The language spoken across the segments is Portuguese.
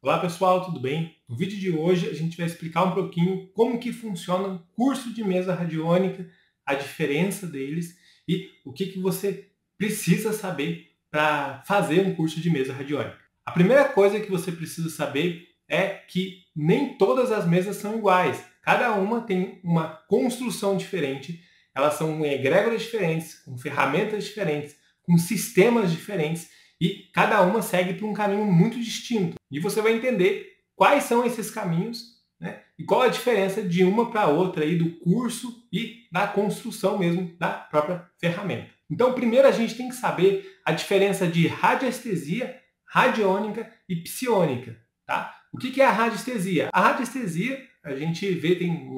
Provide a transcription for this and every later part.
Olá pessoal, tudo bem? No vídeo de hoje a gente vai explicar um pouquinho como que funciona um curso de mesa radiônica, a diferença deles e o que você precisa saber para fazer um curso de mesa radiônica. A primeira coisa que você precisa saber é que nem todas as mesas são iguais. Cada uma tem uma construção diferente, elas são com egrégoras diferentes, com ferramentas diferentes, com sistemas diferentes e cada uma segue por um caminho muito distinto. E você vai entender quais são esses caminhos, né? E qual a diferença de uma para outra aí do curso e da construção mesmo da própria ferramenta. Então, primeiro a gente tem que saber a diferença de radiestesia, radiônica e psiônica, tá? O que é a radiestesia? A radiestesia, a gente vê, tem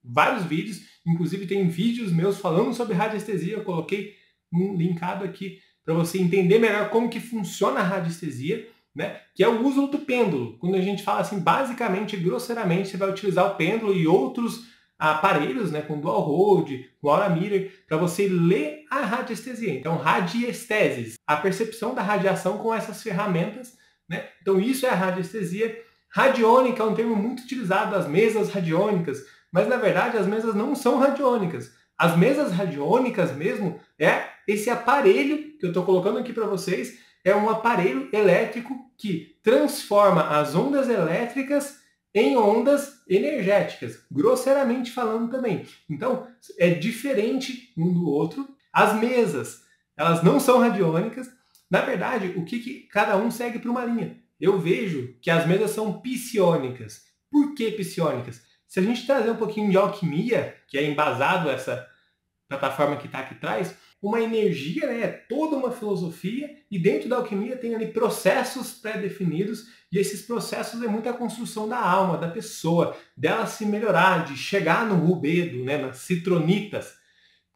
vários vídeos, inclusive tem vídeos meus falando sobre radiestesia, eu coloquei um linkado aqui para você entender melhor como que funciona a radiestesia, né? Que é o uso do pêndulo. Quando a gente fala assim, basicamente, grosseiramente, você vai utilizar o pêndulo e outros aparelhos, né, com dual hold, com aura mirror, para você ler a radiestesia. Então, radiesteses, a percepção da radiação com essas ferramentas, né? Então, isso é a radiestesia. Radiônica é um termo muito utilizado, as mesas radiônicas, mas na verdade as mesas não são radiônicas. As mesas radiônicas mesmo é esse aparelho que eu estou colocando aqui para vocês, é um aparelho elétrico que transforma as ondas elétricas em ondas energéticas, grosseiramente falando também. Então, é diferente um do outro. As mesas, elas não são radiônicas. Na verdade, o que cada um segue por uma linha. Eu vejo que as mesas são psiônicas. Por que psiônicas? Se a gente trazer um pouquinho de alquimia, que é embasado essa plataforma que está aqui atrás, uma energia, né, é toda uma filosofia, e dentro da alquimia tem ali processos pré-definidos, e esses processos é muita construção da alma, da pessoa, dela se melhorar, de chegar no rubedo, né, nas citronitas,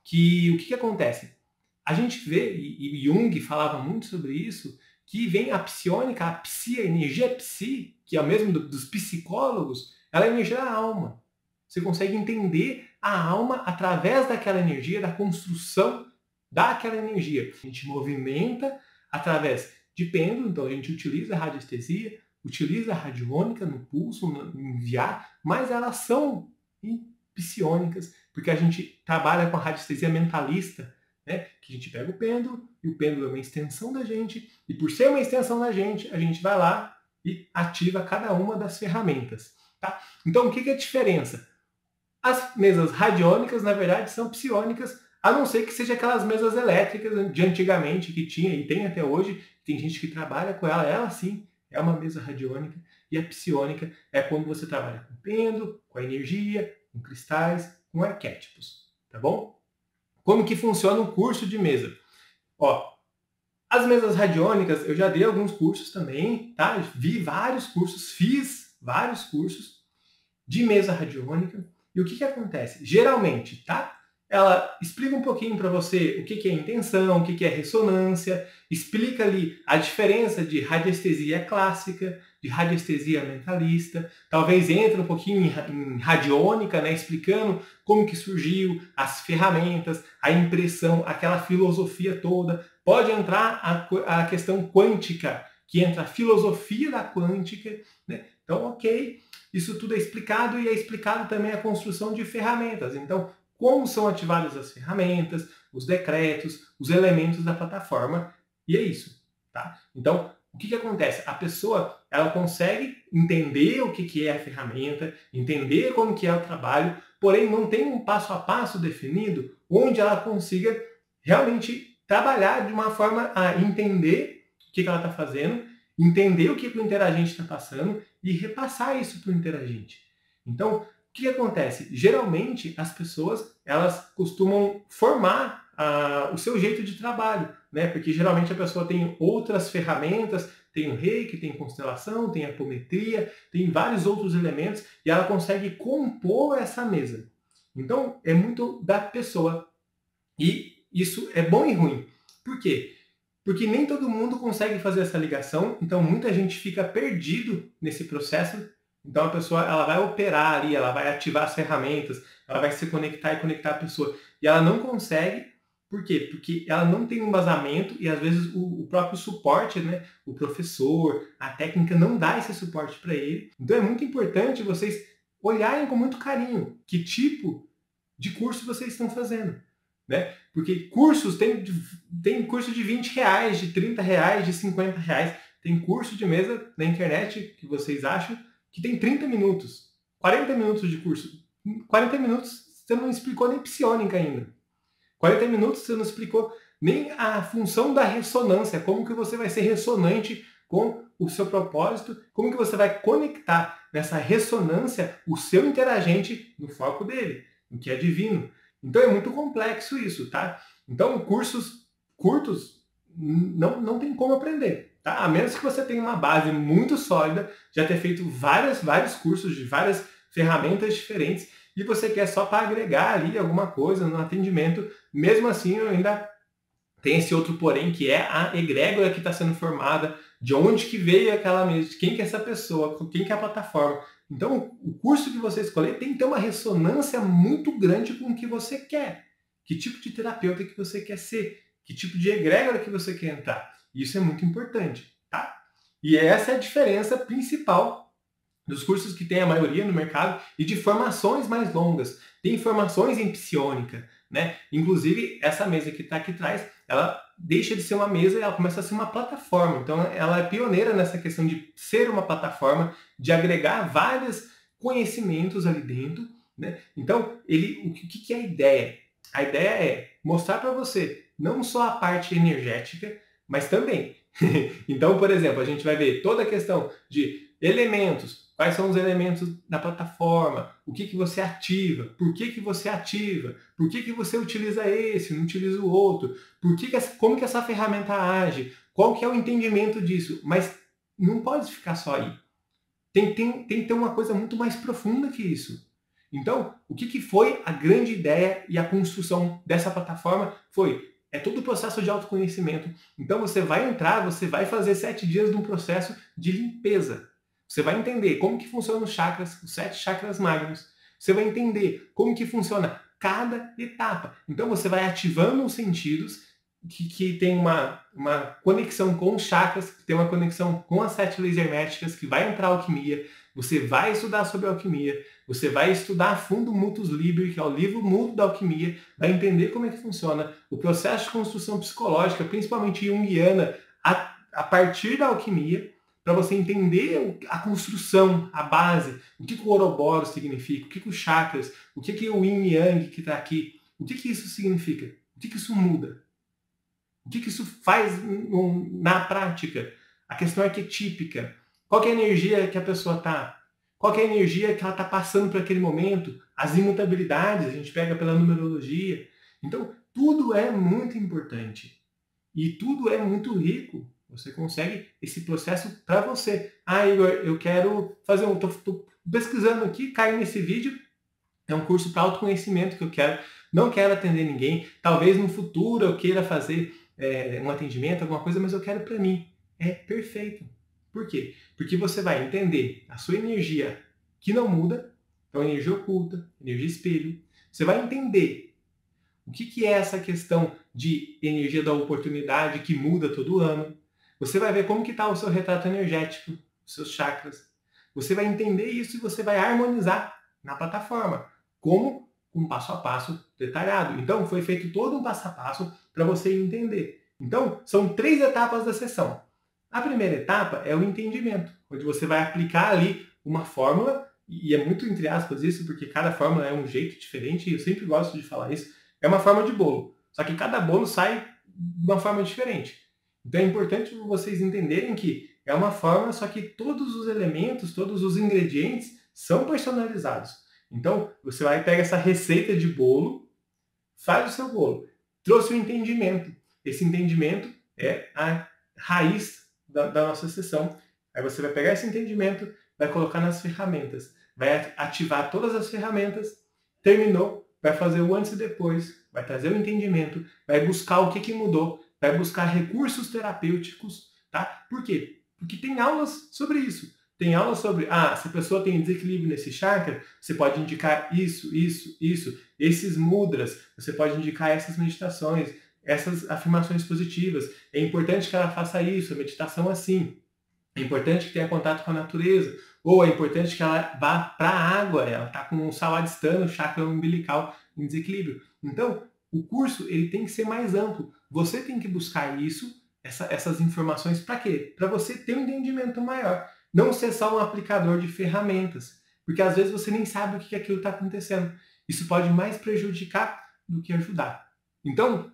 que o que acontece? A gente vê, e Jung falava muito sobre isso, que vem a psiônica, a psi, a energia psi, que é o mesmo dos psicólogos, ela é a energia da alma. Você consegue entender a alma através daquela energia, da construção daquela energia. A gente movimenta através de pêndulo, então a gente utiliza a radiestesia, utiliza a radiônica no pulso, no enviar, mas elas são psiônicas, porque a gente trabalha com a radiestesia mentalista, né? Que a gente pega o pêndulo, e o pêndulo é uma extensão da gente, e por ser uma extensão da gente, a gente vai lá e ativa cada uma das ferramentas. Tá? Então, o que é a diferença? As mesas radiônicas, na verdade, são psiônicas, a não ser que seja aquelas mesas elétricas de antigamente que tinha e tem até hoje. Tem gente que trabalha com ela, ela sim é uma mesa radiônica. E a psiônica é quando você trabalha com pêndulo, com a energia, com cristais, com arquétipos, tá bom? Como que funciona um curso de mesa? Ó, as mesas radiônicas, eu já dei alguns cursos também, tá? Vi vários cursos, fiz vários cursos de mesa radiônica. E o que acontece? Geralmente, tá? Ela explica um pouquinho para você o que é intenção, o que é ressonância, explica ali a diferença de radiestesia clássica, de radiestesia mentalista, talvez entre um pouquinho em radiônica, né, explicando como que surgiu, as ferramentas, a impressão, aquela filosofia toda. Pode entrar a questão quântica, que entra a filosofia da quântica, né? Então, ok, isso tudo é explicado, e é explicado também a construção de ferramentas. Então, como são ativadas as ferramentas, os decretos, os elementos da plataforma, e é isso, tá? Então, o que acontece? A pessoa, ela consegue entender o que é a ferramenta, entender como que é o trabalho, porém não tem um passo a passo definido onde ela consiga realmente trabalhar de uma forma a entender o que ela está fazendo, entender o que o interagente está passando e repassar isso para o interagente. Então, o que acontece? Geralmente, as pessoas, elas costumam formar o seu jeito de trabalho, né? Porque geralmente a pessoa tem outras ferramentas, tem o reiki, tem constelação, tem apometria, tem vários outros elementos, e ela consegue compor essa mesa. Então, é muito da pessoa. E isso é bom e ruim. Por quê? Porque nem todo mundo consegue fazer essa ligação, então muita gente fica perdido nesse processo. Então a pessoa, ela vai operar ali, ela vai ativar as ferramentas, ela vai se conectar e conectar a pessoa, e ela não consegue, Por quê? Porque ela não tem um embasamento e às vezes o próprio suporte, né, o professor, a técnica não dá esse suporte para ele. Então é muito importante vocês olharem com muito carinho que tipo de curso vocês estão fazendo, né? Porque cursos tem curso de R$ 20, de R$ 30, de R$ 50. Tem curso de mesa na internet que vocês acham que tem 30 minutos, 40 minutos de curso. 40 minutos você não explicou nem psiônica ainda. 40 minutos você não explicou nem a função da ressonância, como que você vai ser ressonante com o seu propósito, como que você vai conectar nessa ressonância o seu interagente no foco dele, no que é divino. Então é muito complexo isso, tá? Então cursos curtos não tem como aprender, tá? A menos que você tenha uma base muito sólida, já ter feito vários cursos de várias ferramentas diferentes, e você quer só para agregar ali alguma coisa no atendimento, mesmo assim eu ainda tem esse outro porém, que é a egrégora que está sendo formada, de onde que veio aquela mesa, de quem que é essa pessoa, quem que é a plataforma. Então, o curso que você escolher tem que ter uma ressonância muito grande com o que você quer. Que tipo de terapeuta que você quer ser, que tipo de egrégora que você quer entrar. Isso é muito importante, tá? E essa é a diferença principal dos cursos que tem a maioria no mercado e de formações mais longas. Tem formações em psiônica, né? Inclusive, essa mesa que está aqui atrás, ela deixa de ser uma mesa e ela começa a ser uma plataforma. Então, ela é pioneira nessa questão de ser uma plataforma, de agregar vários conhecimentos ali dentro, né? Então, o que é a ideia? A ideia é mostrar para você não só a parte energética, mas também. Então, por exemplo, a gente vai ver toda a questão de elementos, quais são os elementos da plataforma, o que você ativa, por que você ativa, por que você utiliza esse, não utiliza o outro, como que essa ferramenta age, qual que é o entendimento disso, mas não pode ficar só aí. Tem que ter uma coisa muito mais profunda que isso. Então, o que foi a grande ideia e a construção dessa plataforma é todo o processo de autoconhecimento. Então você vai entrar, você vai fazer 7 dias de um processo de limpeza. Você vai entender como que funcionam os chakras, os 7 chakras magnos. Você vai entender como que funciona cada etapa. Então você vai ativando os sentidos que tem uma conexão com os chakras, que tem uma conexão com as 7 leis herméticas, que vai entrar a alquimia. Você vai estudar sobre alquimia, você vai estudar a fundo o Mutus Liber, que é o livro mudo da alquimia, vai entender como é que funciona o processo de construção psicológica, principalmente junguiana, a partir da alquimia, para você entender a construção, a base, o que o Ouroboros significa, o que os chakras, o que o Yin e Yang que está aqui, o que isso significa, o que isso muda, o que isso faz na prática, a questão arquetípica, qual que é a energia que a pessoa está, qual que é a energia que ela está passando por aquele momento, as imutabilidades, a gente pega pela numerologia. Então, tudo é muito importante e tudo é muito rico. Você consegue esse processo para você. Ah, Igor, eu quero fazer tô pesquisando aqui, caí nesse vídeo. É um curso para autoconhecimento que eu quero. Não quero atender ninguém. Talvez no futuro eu queira fazer um atendimento, alguma coisa, mas eu quero para mim. É perfeito. Por quê? Porque você vai entender a sua energia que não muda. Então, energia oculta, energia espelho. Você vai entender o que é essa questão de energia da oportunidade que muda todo ano. Você vai ver como que está o seu retrato energético, os seus chakras. Você vai entender isso e você vai harmonizar na plataforma, como um passo a passo detalhado. Então, foi feito todo um passo a passo para você entender. Então, são 3 etapas da sessão. A primeira etapa é o entendimento, onde você vai aplicar ali uma fórmula, e é muito entre aspas isso, porque cada fórmula é um jeito diferente, e eu sempre gosto de falar isso. É uma forma de bolo, só que cada bolo sai de uma forma diferente. Então é importante vocês entenderem que é uma forma, só que todos os elementos, todos os ingredientes são personalizados. Então você vai pegar essa receita de bolo, faz o seu bolo. Trouxe o entendimento. Esse entendimento é a raiz da nossa sessão. Aí você vai pegar esse entendimento, vai colocar nas ferramentas, vai ativar todas as ferramentas, terminou, vai fazer o antes e depois, vai trazer o entendimento, vai buscar o que mudou, vai buscar recursos terapêuticos, tá? Por quê? Porque tem aulas sobre isso. Tem aulas sobre, se a pessoa tem desequilíbrio nesse chakra, você pode indicar isso, esses mudras, você pode indicar essas meditações, essas afirmações positivas. É importante que ela faça isso, a meditação assim. É importante que tenha contato com a natureza. Ou é importante que ela vá para a água, ela está com o sawadhisthana, o chakra umbilical em desequilíbrio. Então, o curso ele tem que ser mais amplo. Você tem que buscar isso, essas informações, para quê? Para você ter um entendimento maior. Não ser só um aplicador de ferramentas. Porque às vezes você nem sabe o que aquilo está acontecendo. Isso pode mais prejudicar do que ajudar. Então,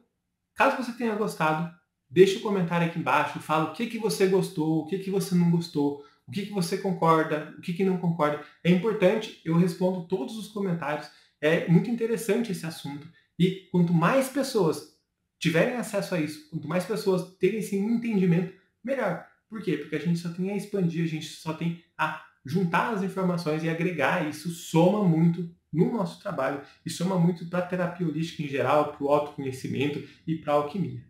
caso você tenha gostado, deixa um comentário aqui embaixo, fala o que você gostou, o que você não gostou, o que você concorda, o que não concorda. É importante, eu respondo todos os comentários, é muito interessante esse assunto. E quanto mais pessoas tiverem acesso a isso, quanto mais pessoas terem esse entendimento, melhor. Por quê? Porque a gente só tem a expandir, a gente só tem a juntar as informações e agregar, e isso soma muito no nosso trabalho e soma muito para a terapia holística em geral, para o autoconhecimento e para a alquimia.